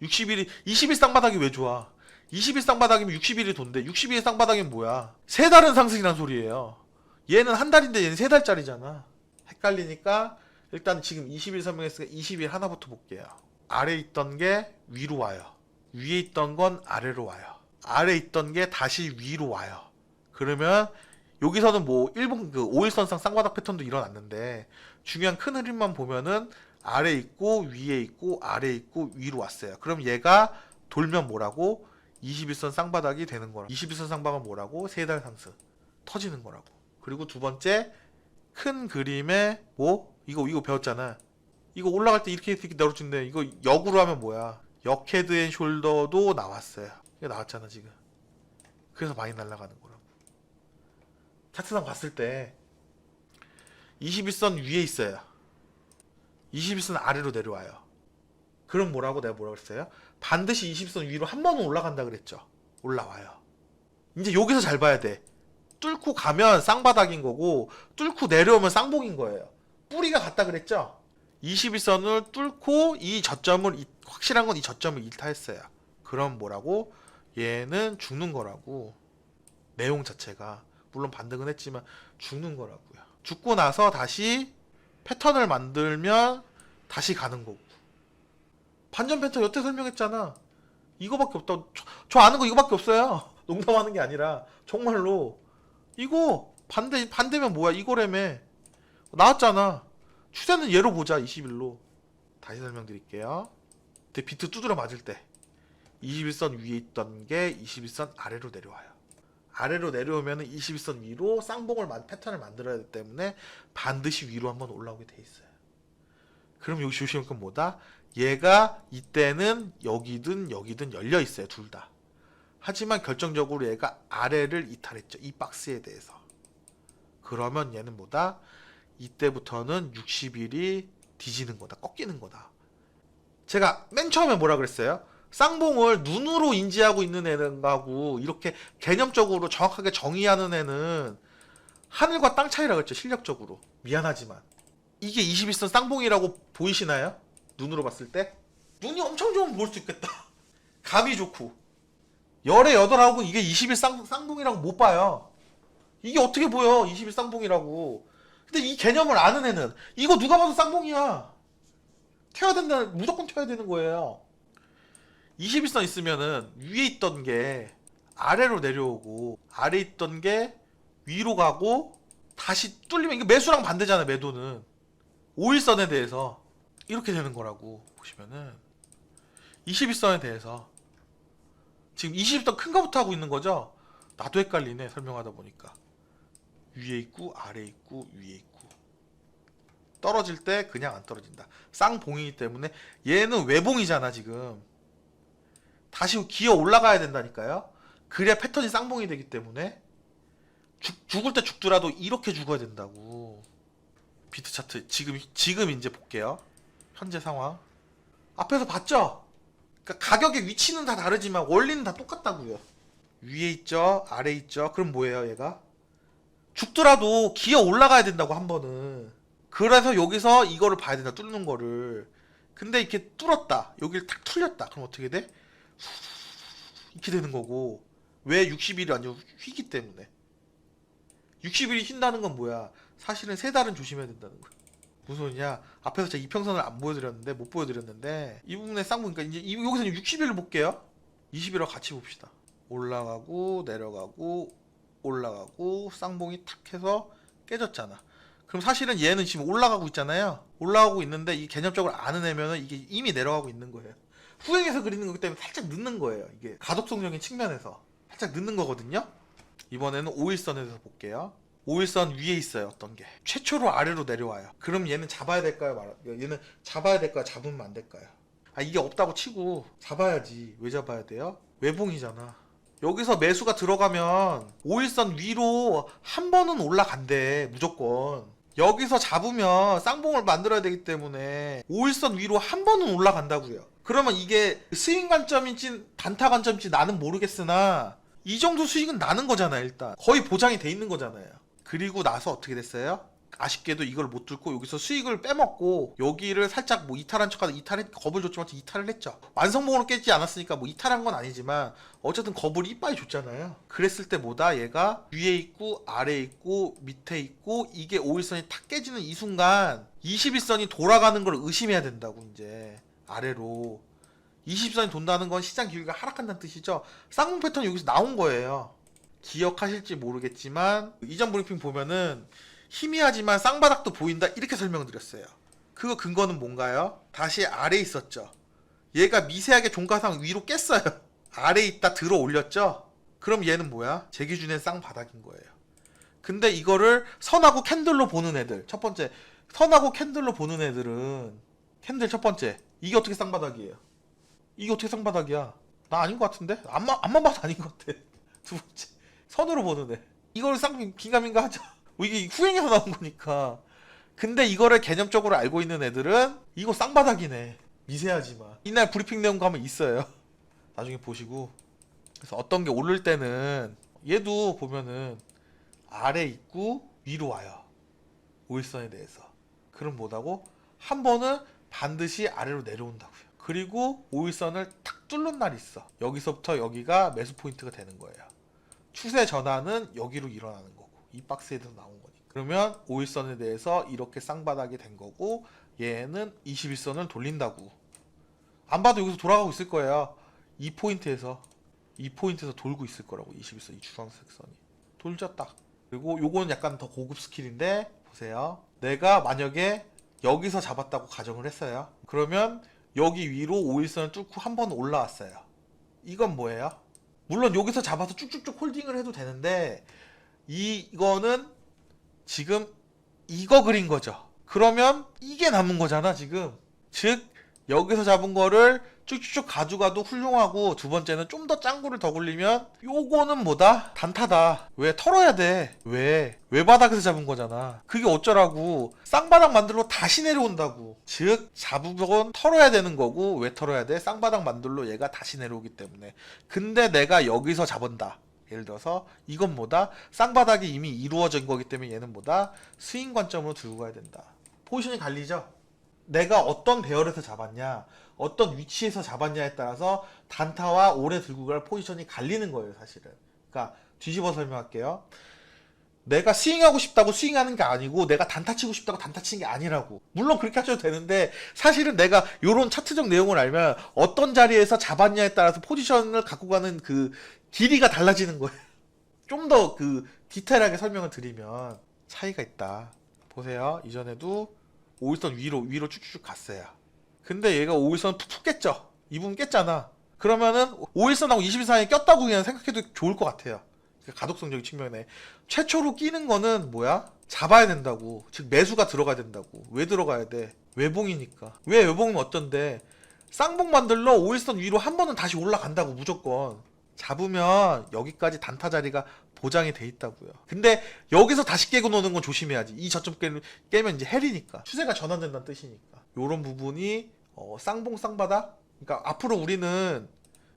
60일이 20일 쌍바닥이 왜 좋아? 20일 쌍바닥이면 60일이 돈대. 60일 쌍바닥이면 뭐야? 세 달은 상승이란 소리예요. 얘는 한 달인데 얘는 세 달짜리잖아. 헷갈리니까 일단 지금 20일 설명했으니까 20일 하나부터 볼게요. 아래 있던 게 위로 와요. 위에 있던 건 아래로 와요. 아래 있던 게 다시 위로 와요. 그러면 여기서는 뭐 일본 그 5일선상 쌍바닥 패턴도 일어났는데 중요한 큰 흐름만 보면은 아래 있고 위에 있고 아래 있고 위로 왔어요. 그럼 얘가 돌면 뭐라고? 21선 쌍바닥이 되는 거라. 21선 쌍바닥은 뭐라고? 세 달 상승 터지는 거라고. 그리고 두 번째 큰 그림에 뭐 이거 배웠잖아. 이거 올라갈 때 이렇게 내려주는데 이거 역으로 하면 뭐야? 역 헤드 앤 숄더도 나왔어요. 이거 나왔잖아 지금. 그래서 많이 날아가는 거라고. 차트상 봤을 때 21선 위에 있어요. 21선 아래로 내려와요. 그럼 뭐라고 내가 뭐라고 했어요? 반드시 20선 위로 한 번은 올라간다 그랬죠. 올라와요. 이제 여기서 잘 봐야 돼. 뚫고 가면 쌍바닥인 거고 뚫고 내려오면 쌍봉인 거예요. 뿌리가 같다 그랬죠. 21선을 뚫고 이 저점을 확실한 건 이 저점을 일타했어요. 그럼 뭐라고? 얘는 죽는 거라고. 내용 자체가 물론 반등은 했지만 죽는 거라고요. 죽고 나서 다시 패턴을 만들면 다시 가는 거고. 반전 패턴 여태 설명했잖아. 이거밖에 없다. 저 아는 거 이거밖에 없어요. 농담하는 게 아니라 정말로 이거 반대면 뭐야? 이거라며. 나왔잖아. 추세는 얘로 보자. 21로. 다시 설명드릴게요. 그때 비트 두드려 맞을 때 21선 위에 있던 게 21선 아래로 내려와요. 아래로 내려오면 21선 위로 쌍봉을 패턴을 만들어야 되기 때문에 반드시 위로 한번 올라오게 돼 있어요. 그럼 여기 조심할 건 뭐다? 얘가 이때는 여기든 열려 있어요. 둘 다. 하지만 결정적으로 얘가 아래를 이탈했죠. 이 박스에 대해서. 그러면 얘는 뭐다? 이때부터는 60일이 뒤지는 거다. 꺾이는 거다. 제가 맨 처음에 뭐라 그랬어요? 쌍봉을 눈으로 인지하고 있는 애는하고 이렇게 개념적으로 정확하게 정의하는 애는 하늘과 땅 차이라 그랬죠. 실력적으로. 미안하지만 이게 21선 쌍봉이라고 보이시나요? 눈으로 봤을 때? 눈이 엄청 좋으면 볼 수 있겠다. 감이 좋고 열의 여덟하고 이게 20일 쌍봉이라고 못 봐요. 이게 어떻게 보여? 20일 쌍봉이라고. 근데 이 개념을 아는 애는 이거 누가 봐도 쌍봉이야. 튀어야 된다. 무조건 튀어야 되는 거예요. 21선 있으면은 위에 있던 게 아래로 내려오고 아래 있던 게 위로 가고 다시 뚫리면 이게 매수랑 반대잖아. 매도는 5일선에 대해서 이렇게 되는 거라고 보시면은 21선에 대해서 지금 20선 큰 거부터 하고 있는 거죠. 나도 헷갈리네 설명하다 보니까. 위에 있고 아래 있고 위에 있고 떨어질 때 그냥 안 떨어진다. 쌍봉이기 때문에 얘는 외봉이잖아 지금. 다시 기어 올라가야 된다니까요. 그래야 패턴이 쌍봉이 되기 때문에 죽을 때 죽더라도 이렇게 죽어야 된다고. 비트 차트 지금 이제 볼게요. 현재 상황 앞에서 봤죠? 그러니까 가격의 위치는 다 다르지만 원리는 다 똑같다고요. 위에 있죠, 아래 있죠. 그럼 뭐예요, 얘가? 죽더라도 기어 올라가야 된다고 한 번은. 그래서 여기서 이거를 봐야 된다, 뚫는 거를. 근데 이렇게 뚫었다, 여기를 탁 뚫렸다. 그럼 어떻게 돼? 이렇게 되는 거고. 왜 60일이 아니고 휘기 때문에. 60일이 휜다는 건 뭐야? 사실은 세 달은 조심해야 된다는 거야. 무슨 소리냐? 앞에서 제가 이평선을 안 보여드렸는데, 못 보여드렸는데, 이 부분에 쌍봉, 그러니까 이제 여기서는 60일을 볼게요. 20일을 같이 봅시다. 올라가고 내려가고 올라가고 쌍봉이 탁 해서 깨졌잖아. 그럼 사실은 얘는 지금 올라가고 있잖아요. 올라가고 있는데 이 개념적으로 아는 애면은 이게 이미 내려가고 있는 거예요. 후행해서 그리는 거기 때문에 살짝 늦는 거예요. 이게 가독성적인 측면에서 살짝 늦는 거거든요. 이번에는 5일선에서 볼게요. 5일선 위에 있어요. 어떤 게 최초로 아래로 내려와요. 그럼 얘는 잡아야 될까요? 얘는 잡아야 될까요? 잡으면 안 될까요? 아, 이게 없다고 치고 잡아야지. 왜 잡아야 돼요? 외봉이잖아. 여기서 매수가 들어가면 5일선 위로 한 번은 올라간대, 무조건. 여기서 잡으면 쌍봉을 만들어야 되기 때문에 5일선 위로 한 번은 올라간다고요. 그러면 이게 스윙 관점인지 단타 관점인지 나는 모르겠으나 이 정도 수익은 나는 거잖아. 일단 거의 보장이 돼 있는 거잖아요. 그리고 나서 어떻게 됐어요? 아쉽게도 이걸 못 뚫고 여기서 수익을 빼먹고 여기를 살짝 뭐 이탈한 척하다 겁을 줬지만 이탈을 했죠. 완성봉으로 깨지 않았으니까 뭐 이탈한 건 아니지만 어쨌든 겁을 이빠이 줬잖아요. 그랬을 때 뭐다? 얘가 위에 있고 아래에 있고 밑에 있고 이게 5일선이 탁 깨지는 이 순간 21선이 돌아가는 걸 의심해야 된다고. 이제 아래로 20선이 돈다는 건 시장 기울기가 하락한다는 뜻이죠. 쌍봉 패턴이 여기서 나온 거예요. 기억하실지 모르겠지만 이전 브리핑 보면은 희미하지만 쌍바닥도 보인다 이렇게 설명드렸어요. 그거 근거는 뭔가요? 다시 아래에 있었죠. 얘가 미세하게 종가상 위로 깼어요. 아래에 있다 들어 올렸죠. 그럼 얘는 뭐야? 제 기준엔 쌍바닥인 거예요. 근데 이거를 선하고 캔들로 보는 애들, 첫 번째 선하고 캔들로 보는 애들은 캔들 첫 번째 이게 어떻게 쌍바닥이에요? 이게 어떻게 쌍바닥이야? 나 아닌 것 같은데? 앞만 봐도 아닌 것 같아. 두 번째 선으로 보는 애, 이걸 긴가민가 하죠. 이게 후행에서 나온 거니까. 근데 이거를 개념적으로 알고 있는 애들은 이거 쌍바닥이네. 미세하지만 이날 브리핑 내용 가면 있어요. 나중에 보시고. 그래서 어떤 게 오를 때는 얘도 보면은 아래 있고 위로 와요. 5일선에 대해서. 그럼 뭐다고? 한 번은 반드시 아래로 내려온다고요. 그리고 5일선을 탁 뚫는 날이 있어. 여기서부터 여기가 매수 포인트가 되는 거예요. 추세 전환은 여기로 일어나는 거고, 이 박스에서 나온 거니까. 그러면 5일선에 대해서 이렇게 쌍바닥이 된 거고, 얘는 21선을 돌린다고. 안 봐도 여기서 돌아가고 있을 거예요. 이 포인트에서 돌고 있을 거라고. 21선, 이 주황색 선이 돌죠 딱. 그리고 요거는 약간 더 고급 스킬인데 보세요. 내가 만약에 여기서 잡았다고 가정을 했어요. 그러면 여기 위로 5일선을 뚫고 한 번 올라왔어요. 이건 뭐예요? 물론 여기서 잡아서 쭉쭉쭉 홀딩을 해도 되는데 이거는 지금 이거 그린 거죠. 그러면 이게 남은 거잖아 지금. 즉 여기서 잡은 거를 쭉쭉쭉 가져가도 훌륭하고, 두 번째는 좀 더 짱구를 더 굴리면 요거는 뭐다? 단타다. 왜? 털어야 돼. 왜 바닥에서 잡은 거잖아. 그게 어쩌라고. 쌍바닥 만들러 다시 내려온다고. 즉 잡은 건 털어야 되는 거고. 왜 털어야 돼? 쌍바닥 만들러 얘가 다시 내려오기 때문에. 근데 내가 여기서 잡은다. 예를 들어서 이건 뭐다? 쌍바닥이 이미 이루어진 거기 때문에 얘는 뭐다? 스윙 관점으로 들고 가야 된다. 포지션이 갈리죠? 내가 어떤 배열에서 잡았냐, 어떤 위치에서 잡았냐에 따라서 단타와 오래 들고 갈 포지션이 갈리는 거예요, 사실은. 그러니까 뒤집어 설명할게요. 내가 스윙하고 싶다고 스윙하는 게 아니고, 내가 단타 치고 싶다고 단타 치는 게 아니라고. 물론 그렇게 하셔도 되는데, 사실은 내가 요런 차트적 내용을 알면 어떤 자리에서 잡았냐에 따라서 포지션을 갖고 가는 그 길이가 달라지는 거예요. 좀 더 그 디테일하게 설명을 드리면 차이가 있다. 보세요. 이전에도 5일선 위로 쭉쭉 갔어요. 근데 얘가 5일선 푹푹 깼죠. 이 부분 깼잖아. 그러면은 5일선하고 21선 사이에 꼈다고 그냥 생각해도 좋을 것 같아요. 가독성적인 측면에 최초로 끼는 거는 뭐야? 잡아야 된다고. 즉 매수가 들어가야 된다고. 왜 들어가야 돼? 외봉이니까. 왜 외봉은 어떤데? 쌍봉 만들러 5일선 위로 한 번은 다시 올라간다고. 무조건 잡으면 여기까지 단타 자리가 보장이 돼 있다고요. 근데 여기서 다시 깨고 노는 건 조심해야지. 이 저점 깨면 이제 헬이니까. 추세가 전환된다는 뜻이니까. 요런 부분이 쌍봉 쌍바닥 그러니까 앞으로 우리는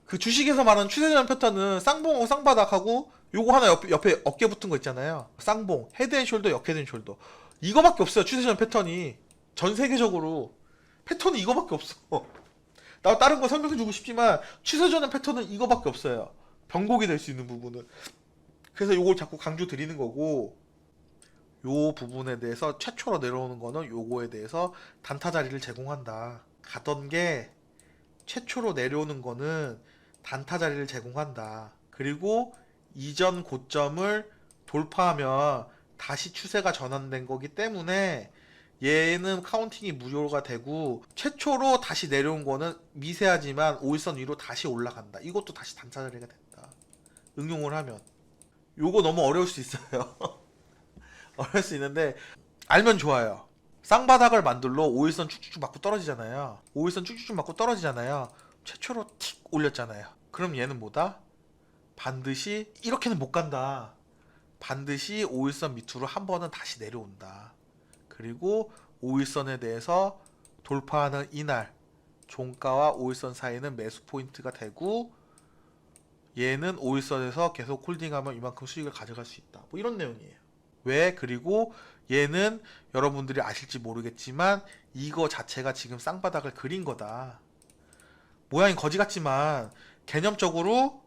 그 주식에서 말하는 추세전 패턴은 쌍봉하고 쌍바닥하고 요거 하나 옆에 어깨 붙은 거 있잖아요. 쌍봉, 헤드앤숄더, 역헤드앤숄더. 이거밖에 없어요. 추세전 패턴이. 전 세계적으로 패턴이 이거밖에 없어. 나 다른 거 설명해주고 싶지만 추세전의 패턴은 이거밖에 없어요. 변곡이 될 수 있는 부분은. 그래서 요걸 자꾸 강조 드리는 거고, 요 부분에 대해서 최초로 내려오는 거는 요거에 대해서 단타 자리를 제공한다. 가던 게 최초로 내려오는 거는 단타 자리를 제공한다. 그리고 이전 고점을 돌파하면 다시 추세가 전환된 거기 때문에 얘는 카운팅이 무효가 되고, 최초로 다시 내려온 거는 미세하지만 5일선 위로 다시 올라간다. 이것도 다시 단타 자리가 된다. 응용을 하면. 요거 너무 어려울 수 있어요. 어려울 수 있는데 알면 좋아요. 쌍바닥을 만들러 5일선 쭉쭉쭉 맞고 떨어지잖아요. 5일선 쭉쭉쭉 맞고 떨어지잖아요. 최초로 틱 올렸잖아요. 그럼 얘는 뭐다? 반드시 이렇게는 못 간다. 반드시 5일선 밑으로 한 번은 다시 내려온다. 그리고 5일선에 대해서 돌파하는 이날 종가와 5일선 사이는 매수 포인트가 되고, 얘는 5일선에서 계속 홀딩하면 이만큼 수익을 가져갈 수 있다. 뭐 이런 내용이에요. 왜? 그리고 얘는 여러분들이 아실지 모르겠지만 이거 자체가 지금 쌍바닥을 그린 거다. 모양이 거지 같지만 개념적으로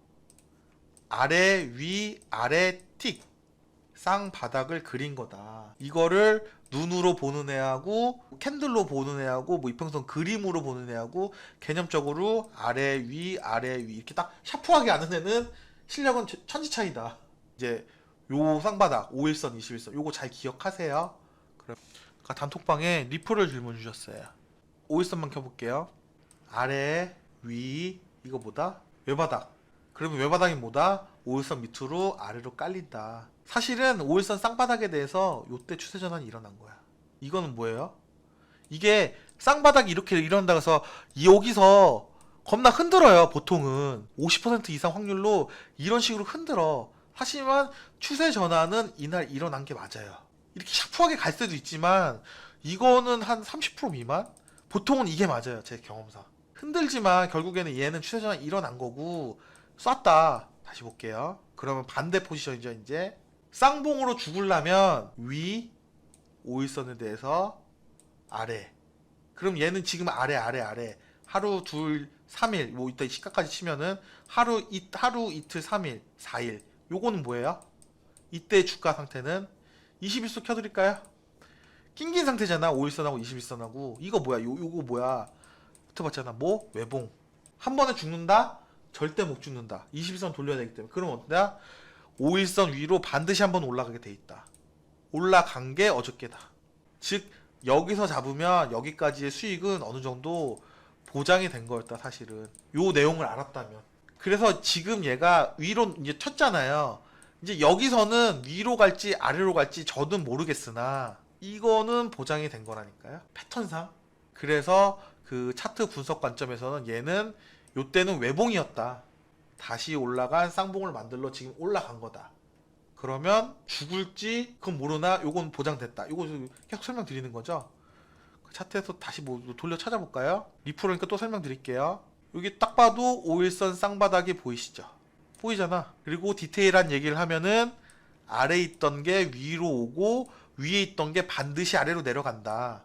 아래 위 아래 틱 쌍바닥을 그린 거다. 이거를 눈으로 보는 애하고 캔들로 보는 애하고 뭐 이평선 그림으로 보는 애하고 개념적으로 아래 위 이렇게 딱 샤프하게 아는 애는 실력은 천지 차이다. 이제 요 쌍바닥 5일선 21선 요거 잘 기억하세요. 그러니까 단톡방에 리플을 질문 주셨어요. 5일선만 켜볼게요. 아래 위 이거 뭐다? 외바닥. 그러면 외바닥이 뭐다? 5일선 밑으로 아래로 깔린다. 사실은 5일선 쌍바닥에 대해서 요때 추세 전환이 일어난 거야. 이거는 뭐예요? 이게 쌍바닥이 이렇게 일어난다 해서 여기서 겁나 흔들어요. 보통은 50% 이상 확률로 이런 식으로 흔들어. 하지만 추세 전환은 이날 일어난 게 맞아요. 이렇게 샤프하게 갈 때도 있지만 이거는 한 30% 미만? 보통은 이게 맞아요. 제 경험상. 흔들지만 결국에는 얘는 추세 전환이 일어난 거고 쐈다. 다시 볼게요. 그러면 반대 포지션이죠. 이제 쌍봉으로 죽으려면 위 5일선에 대해서 아래. 그럼 얘는 지금 아래 하루 둘 3일 뭐 이따 시가까지 치면은 하루 이틀 3일 4일. 요거는 뭐예요? 이때 주가 상태는 21선 켜드릴까요? 낑긴 상태잖아. 5일선하고 21선하고. 이거 뭐야? 요거 뭐야? 붙어봤잖아. 뭐? 외봉. 한 번에 죽는다? 절대 못 죽는다. 21선 돌려야 되기 때문에. 그럼 어떠냐? 5일선 위로 반드시 한번 올라가게 돼 있다. 올라간 게 어저께다. 즉 여기서 잡으면 여기까지의 수익은 어느 정도 보장이 된 거였다. 사실은 요 내용을 알았다면. 그래서 지금 얘가 위로 이제 쳤잖아요. 이제 여기서는 위로 갈지 아래로 갈지 저는 모르겠으나 이거는 보장이 된 거라니까요. 패턴상. 그래서 그 차트 분석 관점에서는 얘는 요때는 외봉이었다. 다시 올라간 쌍봉을 만들러 지금 올라간 거다. 그러면 죽을지 그건 모르나 요건 보장됐다. 요거 계속 설명드리는 거죠. 그 차트에서 다시 뭐 돌려 찾아볼까요? 리프로니까 또 설명드릴게요. 여기 딱 봐도 5일선 쌍바닥이 보이시죠? 보이잖아. 그리고 디테일한 얘기를 하면은 아래에 있던 게 위로 오고 위에 있던 게 반드시 아래로 내려간다.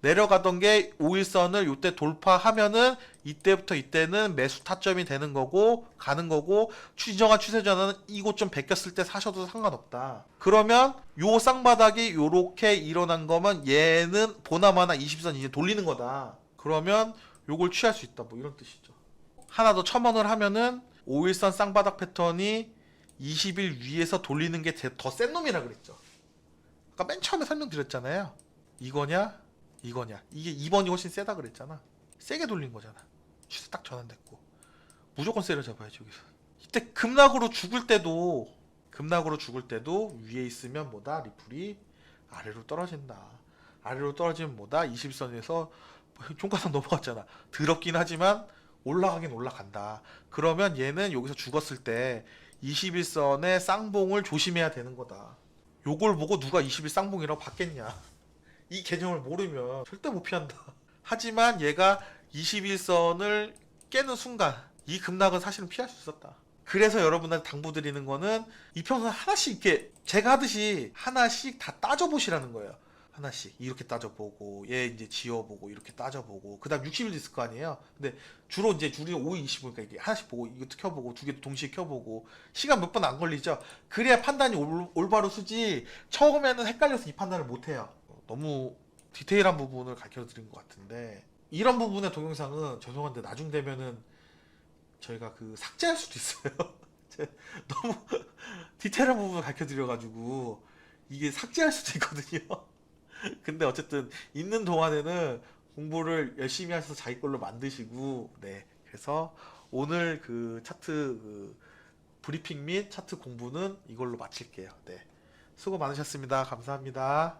내려가던 게 5일선을 요때 돌파하면은 이때부터 이때는 매수 타점이 되는 거고 가는 거고, 추진정한 추세 전환은 이곳 좀 베꼈을 때 사셔도 상관없다. 그러면 요 쌍바닥이 요렇게 일어난 거면 얘는 보나마나 20선 이제 돌리는 거다. 그러면 요걸 취할 수 있다. 뭐 이런 뜻이죠. 하나 더 첨언을 하면은 5일선 쌍바닥 패턴이 20일 위에서 돌리는 게 더 센 놈이라 그랬죠. 아까 맨 처음에 설명드렸잖아요. 이거냐? 이게 2번이 훨씬 세다 그랬잖아. 세게 돌린 거잖아. 추세 딱 전환됐고 무조건 세를 잡아야지. 여기서 이때 급락으로 죽을 때도 위에 있으면 뭐다? 리플이 아래로 떨어진다. 아래로 떨어지면 뭐다? 21선에서 종가상 넘어갔잖아. 더럽긴 하지만 올라가긴 올라간다. 그러면 얘는 여기서 죽었을 때 21선의 쌍봉을 조심해야 되는 거다. 요걸 보고 누가 21 쌍봉이라고 받겠냐. 이 개념을 모르면 절대 못 피한다. 하지만 얘가 21선을 깨는 순간 이 급락은 사실은 피할 수 있었다. 그래서 여러분한테 당부드리는 거는 이평선 하나씩 이렇게 제가 하듯이 하나씩 다 따져보시라는 거예요. 하나씩 이렇게 따져보고 얘 이제 지워보고 이렇게 따져보고 그 다음 60일 있을 거 아니에요. 근데 주로 이제 줄이 5일 25니까 이게 하나씩 보고 이것도 켜보고 두 개도 동시에 켜보고 시간 몇 번 안 걸리죠. 그래야 판단이 올바로 쓰지 처음에는 헷갈려서 이 판단을 못해요. 너무 디테일한 부분을 가르쳐 드린 것 같은데 이런 부분의 동영상은 죄송한데 나중 되면은 저희가 그 삭제할 수도 있어요. 너무 디테일한 부분을 가르쳐 드려가지고 이게 삭제할 수도 있거든요. 근데 어쨌든 있는 동안에는 공부를 열심히 하셔서 자기 걸로 만드시고 네 그래서 오늘 그 차트 그 브리핑 및 차트 공부는 이걸로 마칠게요. 네 수고 많으셨습니다. 감사합니다.